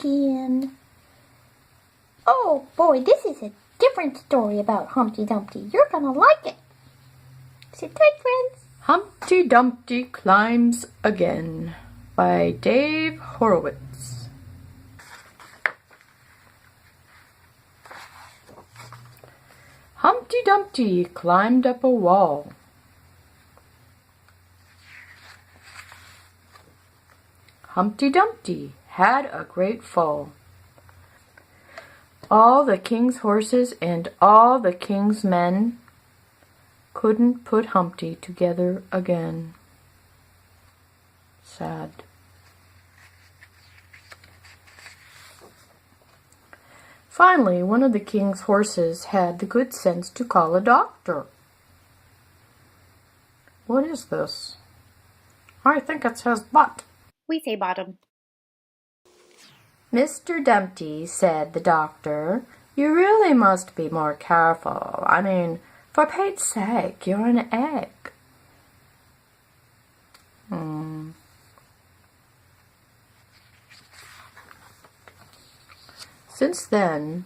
again. Oh boy, this is a different story about Humpty Dumpty. You're gonna like it. Sit tight, friends. Humpty Dumpty Climbs Again by Dave Horowitz. Humpty Dumpty climbed up a wall. Humpty Dumpty had a great fall. All the king's horses and all the king's men couldn't put Humpty together again. Sad. Finally, one of the king's horses had the good sense to call a doctor. What is this? I think it says butt. We say bottom. Mr. Dumpty, said the doctor, you really must be more careful. I mean, for Pete's sake, you're an egg. Since then,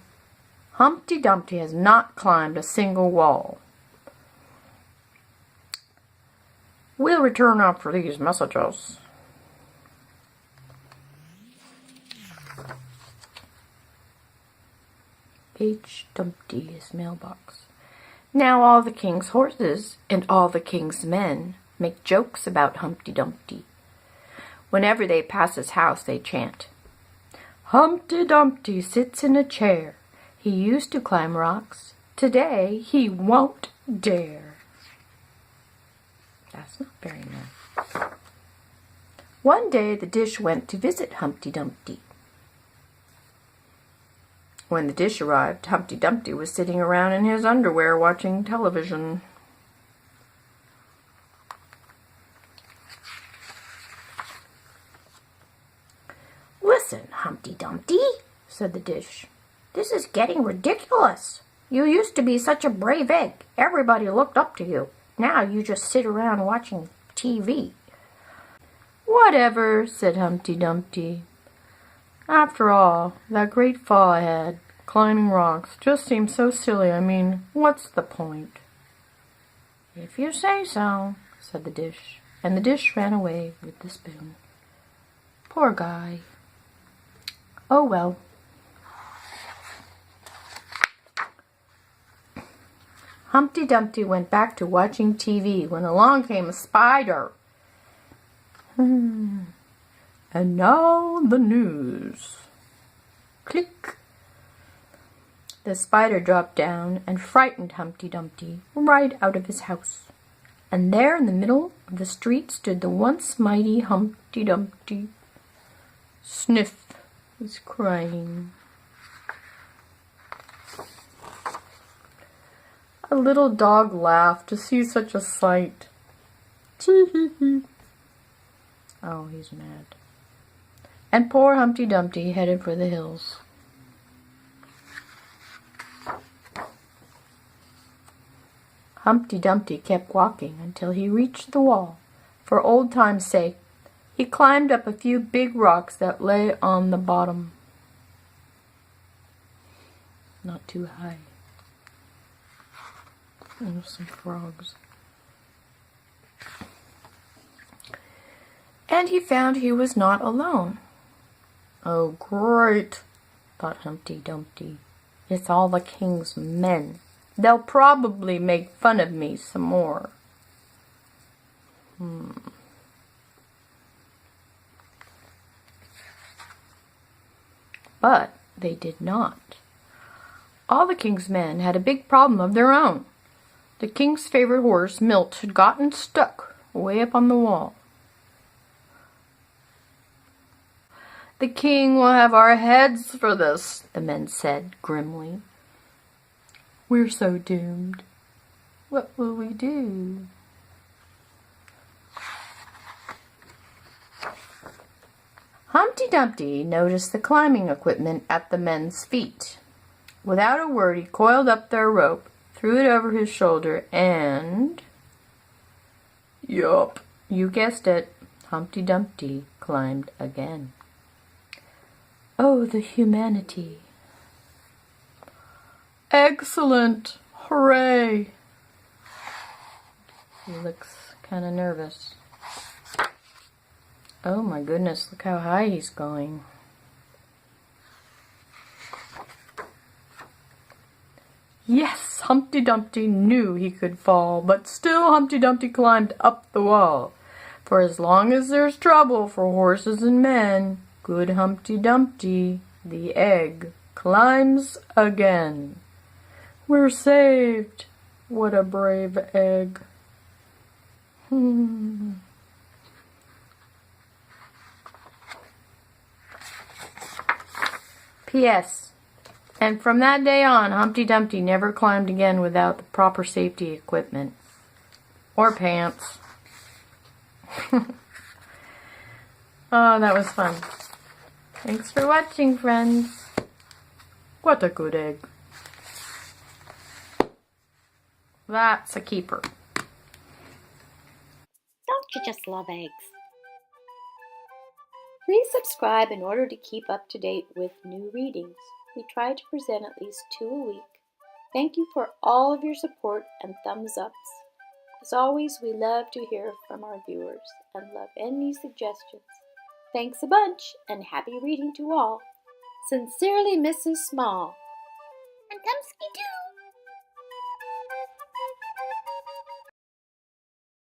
Humpty Dumpty has not climbed a single wall. We'll return after these messages. H. Dumpty's mailbox. Now all the king's horses and all the king's men make jokes about Humpty Dumpty. Whenever they pass his house, they chant, Humpty Dumpty sits in a chair. He used to climb rocks. Today he won't dare. That's not very nice. One day the dish went to visit Humpty Dumpty. When the dish arrived, Humpty Dumpty was sitting around in his underwear watching television. Listen, Humpty Dumpty, said the dish. This is getting ridiculous. You used to be such a brave egg. Everybody looked up to you. Now you just sit around watching TV. Whatever, said Humpty Dumpty. After all, that great fall I had, climbing rocks, just seemed so silly. I mean, what's the point? If you say so, said the dish, and the dish ran away with the spoon. Poor guy. Oh well. Humpty Dumpty went back to watching TV when along came a spider. And now the news. Click. The spider dropped down and frightened Humpty Dumpty right out of his house. And there in the middle of the street stood the once mighty Humpty Dumpty. Sniff was crying. A little dog laughed to see such a sight. Tee-hee-hee. Oh, he's mad. And poor Humpty Dumpty headed for the hills. Humpty Dumpty kept walking until he reached the wall. For old time's sake, he climbed up a few big rocks that lay on the bottom. Not too high. Oh, some frogs. And he found he was not alone. Oh, great, thought Humpty Dumpty. It's all the king's men. They'll probably make fun of me some more. But they did not. All the king's men had a big problem of their own. The king's favorite horse, Milt, had gotten stuck way up on the wall. The king will have our heads for this, the men said grimly. We're so doomed. What will we do? Humpty Dumpty noticed the climbing equipment at the men's feet. Without a word, he coiled up their rope, threw it over his shoulder, and... Yup, you guessed it, Humpty Dumpty climbed again. Oh, the humanity. Excellent! Hooray! He looks kind of nervous. Oh my goodness, look how high he's going. Yes, Humpty Dumpty knew he could fall, but still Humpty Dumpty climbed up the wall. For as long as there's trouble for horses and men, good Humpty Dumpty, the egg, climbs again. We're saved! What a brave egg. P.S. And from that day on, Humpty Dumpty never climbed again without the proper safety equipment. Or pants. Oh, that was fun. Thanks for watching, friends. What a good egg. That's a keeper. Don't you just love eggs? Please subscribe in order to keep up to date with new readings. We try to present at least 2 a week. Thank you for all of your support and thumbs ups. As always, we love to hear from our viewers and love any suggestions. Thanks a bunch and happy reading to all. Sincerely, Mrs. Small.